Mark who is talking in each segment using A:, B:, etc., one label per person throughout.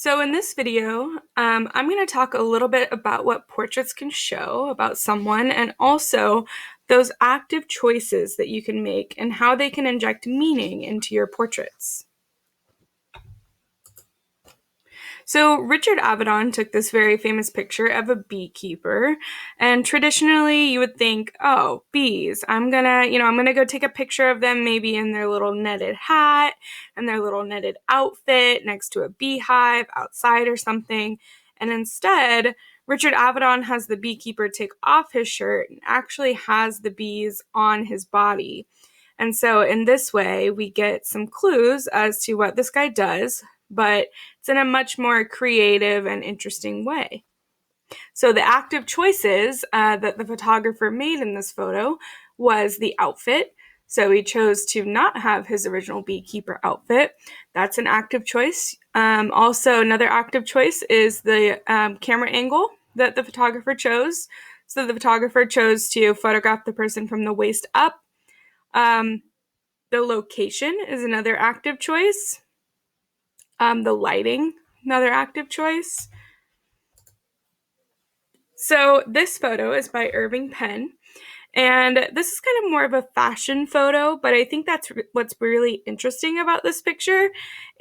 A: So in this video, I'm going to talk a little bit about what portraits can show about someone and also those active choices that you can make and how they can inject meaning into your portraits. So Richard Avedon took this very famous picture of a beekeeper, and traditionally you would think, oh, bees, I'm gonna go take a picture of them maybe in their little netted hat and their little netted outfit next to a beehive outside or something. And instead, Richard Avedon has the beekeeper take off his shirt and actually has the bees on his body. And so in this way, we get some clues as to what this guy does, but it's in a much more creative and interesting way. So the active choices that the photographer made in this photo was the outfit. So he chose to not have his original beekeeper outfit. That's an active choice. Also, another active choice is the camera angle that the photographer chose. So the photographer chose to photograph the person from the waist up. The location is another active choice. The lighting, another active choice. So this photo is by Irving Penn, and this is kind of more of a fashion photo, but I think that's what's really interesting about this picture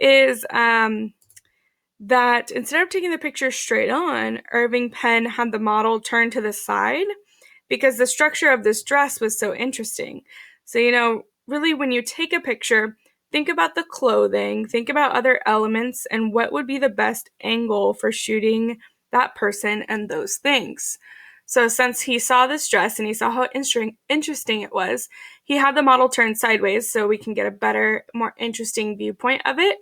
A: is that instead of taking the picture straight on, Irving Penn had the model turn to the side because the structure of this dress was so interesting. So, really when you take a picture, think about the clothing, think about other elements, and what would be the best angle for shooting that person and those things. So since he saw this dress and he saw how interesting it was, he had the model turn sideways so we can get a better, more interesting viewpoint of it.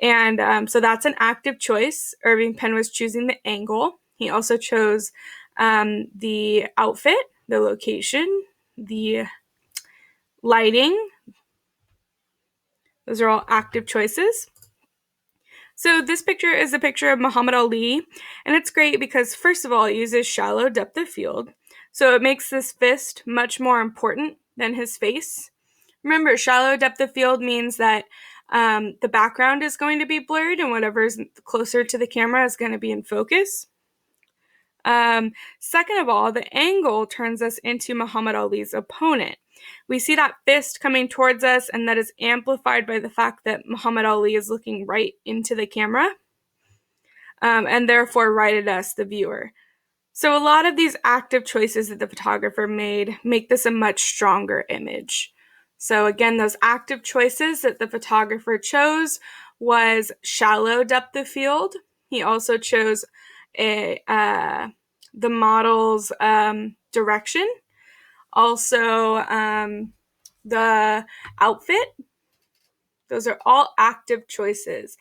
A: And so that's an active choice. Irving Penn was choosing the angle. He also chose the outfit, the location, the lighting. Those are all active choices. So this picture is a picture of Muhammad Ali, and it's great because first of all, it uses shallow depth of field. So it makes this fist much more important than his face. Remember, shallow depth of field means that the background is going to be blurred and whatever is closer to the camera is going to be in focus. Second of all, the angle turns us into Muhammad Ali's opponent. We see that fist coming towards us, and that is amplified by the fact that Muhammad Ali is looking right into the camera, and therefore right at us, the viewer. So a lot of these active choices that the photographer made make this a much stronger image. So again, those active choices that the photographer chose was shallow depth of field. He also chose the model's direction. Also, the outfit. Those are all active choices.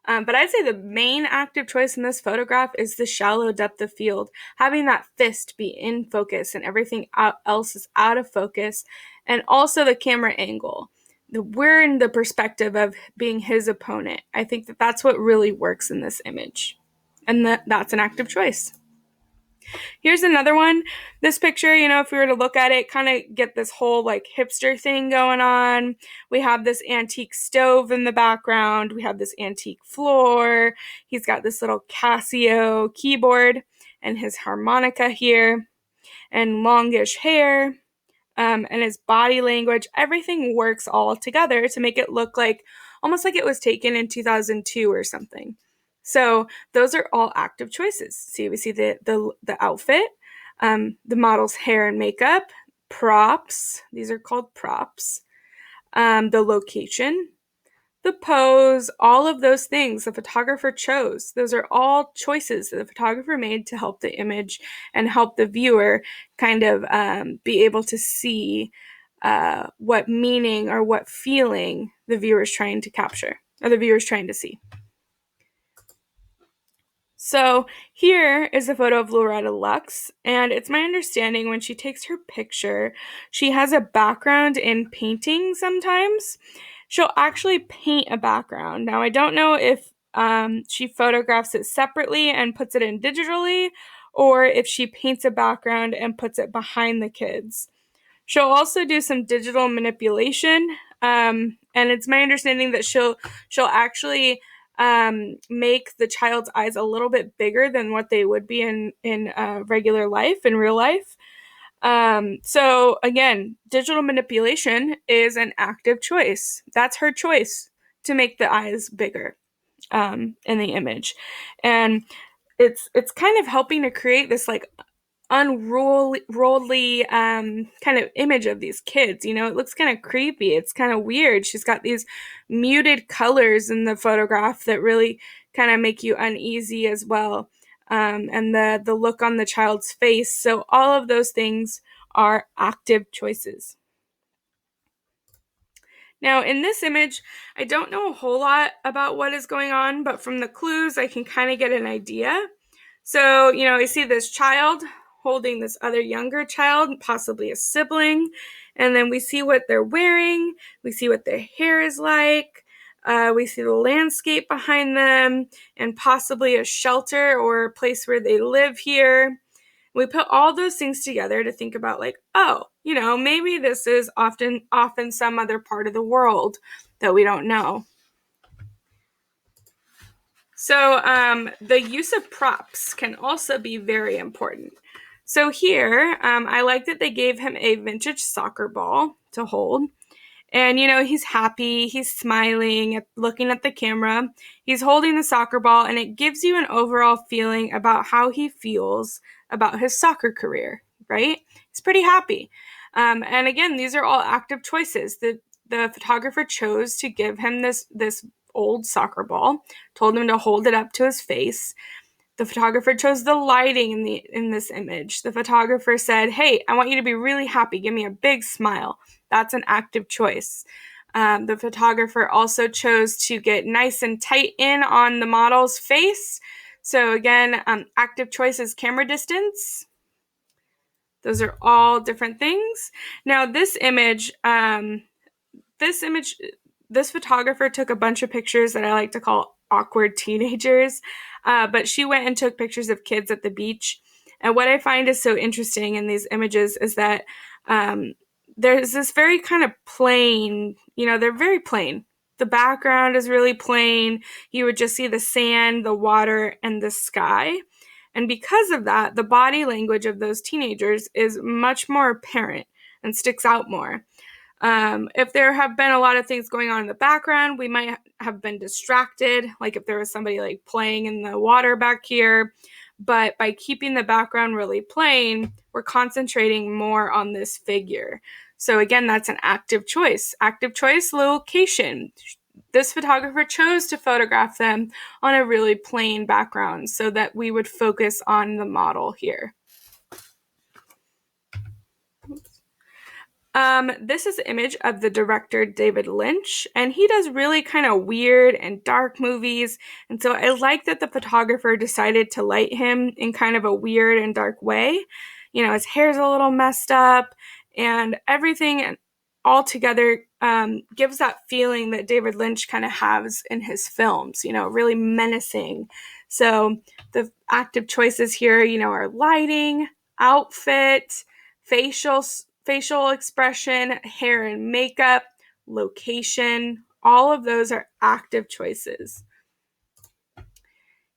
A: But I'd say the main active choice in this photograph is the shallow depth of field, having that fist be in focus and everything else is out of focus, and also the camera angle. We're in the perspective of being his opponent. I think that that's what really works in this image, and that's an active choice. Here's another one. This picture, if we were to look at it, kind of get this whole like hipster thing going on. We have this antique stove in the background. We have this antique floor. He's got this little Casio keyboard and his harmonica here and longish hair. And his body language, everything works all together to make it look like almost like it was taken in 2002 or something. So those are all active choices. See, we see the outfit, the model's hair and makeup, props. These are called props. The location, the pose, all of those things the photographer chose. Those are all choices that the photographer made to help the image and help the viewer kind of be able to see what meaning or what feeling the viewer is trying to capture or the viewer is trying to see. So here is a photo of Loretta Lux, and it's my understanding when she takes her picture, she has a background in painting sometimes. She'll actually paint a background. Now, I don't know if she photographs it separately and puts it in digitally, or if she paints a background and puts it behind the kids. She'll also do some digital manipulation, and it's my understanding that she'll actually make the child's eyes a little bit bigger than what they would be in regular life, in real life. So again, digital manipulation is an active choice. That's her choice to make the eyes bigger in the image. And it's kind of helping to create this like unruly kind of image of these kids. You know, it looks kind of creepy. It's kind of weird. She's got these muted colors in the photograph that really kind of make you uneasy as well. And the look on the child's face. So all of those things are active choices. Now, in this image, I don't know a whole lot about what is going on, but from the clues, I can kind of get an idea. So, you know, I see this child holding this other younger child, possibly a sibling, and then we see what they're wearing, we see what their hair is like, we see the landscape behind them, and possibly a shelter or a place where they live here. We put all those things together to think about like, oh, you know, maybe this is often some other part of the world that we don't know. So the use of props can also be very important. So here, I like that they gave him a vintage soccer ball to hold. And, you know, he's happy, he's smiling, looking at the camera. He's holding the soccer ball, and it gives you an overall feeling about how he feels about his soccer career, right? He's pretty happy. And again, these are all active choices. The photographer chose to give him this old soccer ball, told him to hold it up to his face. The photographer chose the lighting in this image. The photographer said, hey, I want you to be really happy. Give me a big smile. That's an active choice. The photographer also chose to get nice and tight in on the model's face. So again, active choice is camera distance. Those are all different things. Now this photographer took a bunch of pictures that I like to call awkward teenagers, but she went and took pictures of kids at the beach. And what I find is so interesting in these images is that there's this very kind of plain, you know, they're very plain. The background is really plain. You would just see the sand, the water, and the sky. And because of that, the body language of those teenagers is much more apparent and sticks out more. If there have been a lot of things going on in the background, we might have been distracted, like if there was somebody like playing in the water back here. But by keeping the background really plain, we're concentrating more on this figure. So again, that's an active choice. Active choice, location. This photographer chose to photograph them on a really plain background so that we would focus on the model here. This is an image of the director David Lynch, and he does really kind of weird and dark movies, and so I like that the photographer decided to light him in kind of a weird and dark way. You know, his hair's a little messed up, and everything all together gives that feeling that David Lynch kind of has in his films, you know, really menacing. So the active choices here, you know, are lighting, outfit, facial expression, hair and makeup, location. All of those are active choices.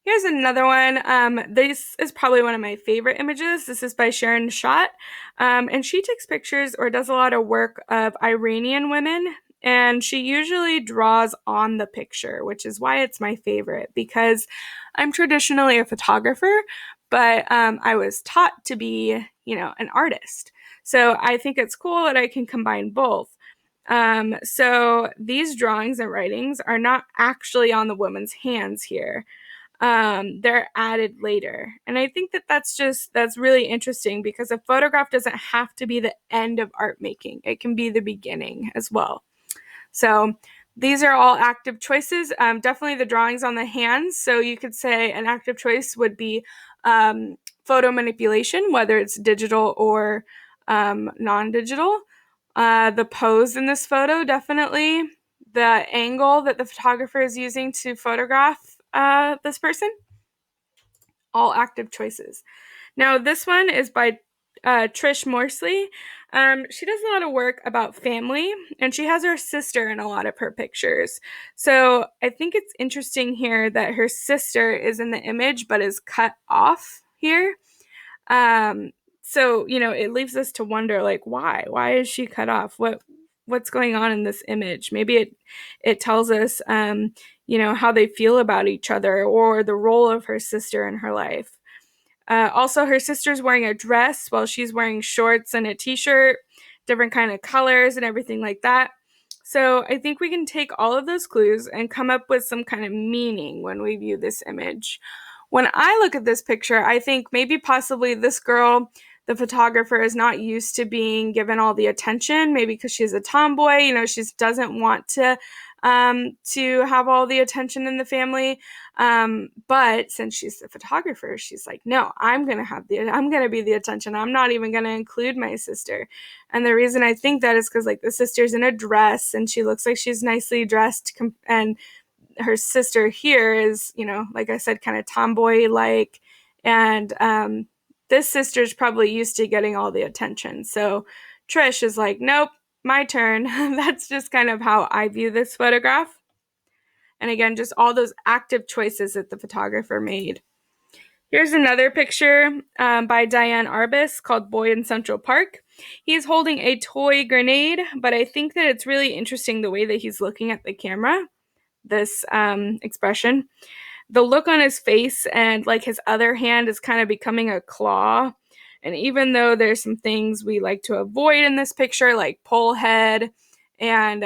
A: Here's another one. This is probably one of my favorite images. This is by Sharon Schott. And she takes pictures or does a lot of work of Iranian women. And she usually draws on the picture, which is why it's my favorite, because I'm traditionally a photographer, but I was taught to be, you know, an artist. So I think it's cool that I can combine both. So these drawings and writings are not actually on the woman's hands here. They're added later. And I think that that's really interesting because a photograph doesn't have to be the end of art making. It can be the beginning as well. So these are all active choices. Definitely the drawings on the hands. So you could say an active choice would be photo manipulation, whether it's digital or non-digital. The pose in this photo, definitely. The angle that the photographer is using to photograph this person, all active choices. Now, this one is by Trish Morsley. She does a lot of work about family, and she has her sister in a lot of her pictures. So I think it's interesting here that her sister is in the image but is cut off here. Um, so, it leaves us to wonder, like, why? Why is she cut off? What's going on in this image? Maybe it tells us, how they feel about each other or the role of her sister in her life. Also, her sister's wearing a dress while she's wearing shorts and a t-shirt, different kind of colors and everything like that. So I think we can take all of those clues and come up with some kind of meaning when we view this image. When I look at this picture, I think maybe possibly this girl, the photographer, is not used to being given all the attention, maybe because she's a tomboy, she doesn't want to have all the attention in the family. But since she's the photographer, she's like, no, I'm going to be the attention. I'm not even going to include my sister. And the reason I think that is because, like, the sister's in a dress and she looks like she's nicely dressed, and her sister here is, like I said, kind of tomboy-like. And this sister's probably used to getting all the attention. So Trish is like, nope, my turn. That's just kind of how I view this photograph. And again, just all those active choices that the photographer made. Here's another picture by Diane Arbus called Boy in Central Park. He's holding a toy grenade, but I think that it's really interesting the way that he's looking at the camera, this expression. The look on his face and like his other hand is kind of becoming a claw. And even though there's some things we like to avoid in this picture, like pole head and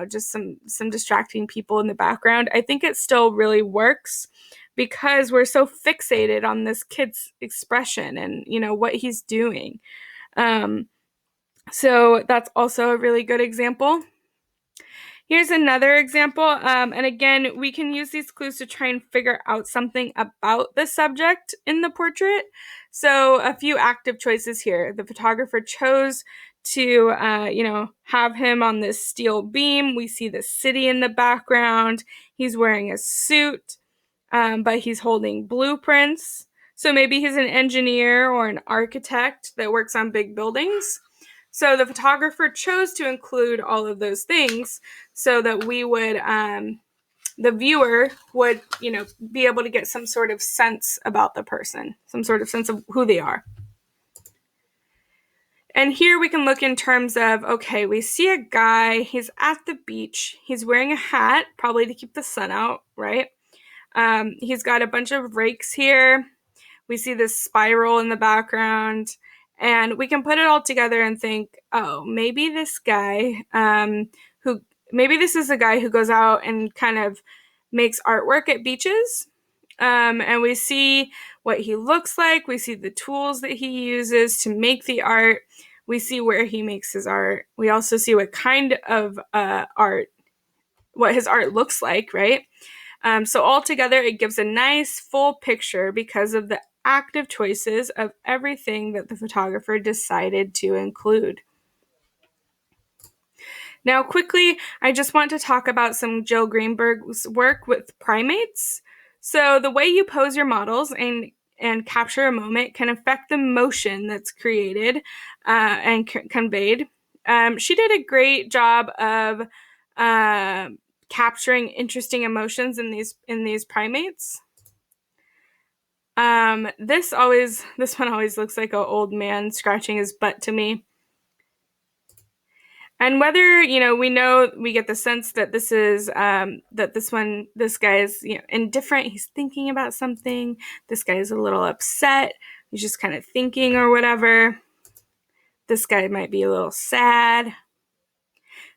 A: just some distracting people in the background, I think it still really works because we're so fixated on this kid's expression and what he's doing. So that's also a really good example. Here's another example, and again, we can use these clues to try and figure out something about the subject in the portrait. So a few active choices here. The photographer chose to, have him on this steel beam. We see the city in the background. He's wearing a suit, but he's holding blueprints. So maybe he's an engineer or an architect that works on big buildings. So the photographer chose to include all of those things so that we would, the viewer would, be able to get some sort of sense about the person, some sort of sense of who they are. And here we can look in terms of, okay, we see a guy, he's at the beach, he's wearing a hat, probably to keep the sun out, right? He's got a bunch of rakes here. We see this spiral in the background. And we can put it all together and think, oh, maybe this guy maybe this is a guy who goes out and kind of makes artwork at beaches. And we see what he looks like. We see the tools that he uses to make the art. We see where he makes his art. We also see what kind of what his art looks like, right? So altogether, it gives a nice full picture because of the active choices of everything that the photographer decided to include. Now, quickly, I just want to talk about some Jill Greenberg's work with primates. So the way you pose your models and capture a moment can affect the motion that's created and conveyed. She did a great job of capturing interesting emotions in these primates. This one always looks like an old man scratching his butt to me. And whether, we get the sense that this is, this guy is, indifferent, he's thinking about something, this guy is a little upset, he's just kind of thinking or whatever, this guy might be a little sad.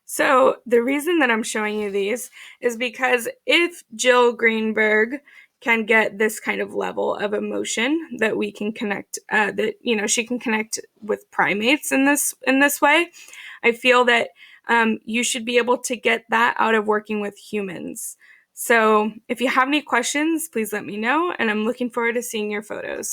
A: So the reason that I'm showing you these is because if Jill Greenberg can get this kind of level of emotion that we can connect, she can connect with primates in this way, I feel that you should be able to get that out of working with humans. So if you have any questions, please let me know, and I'm looking forward to seeing your photos.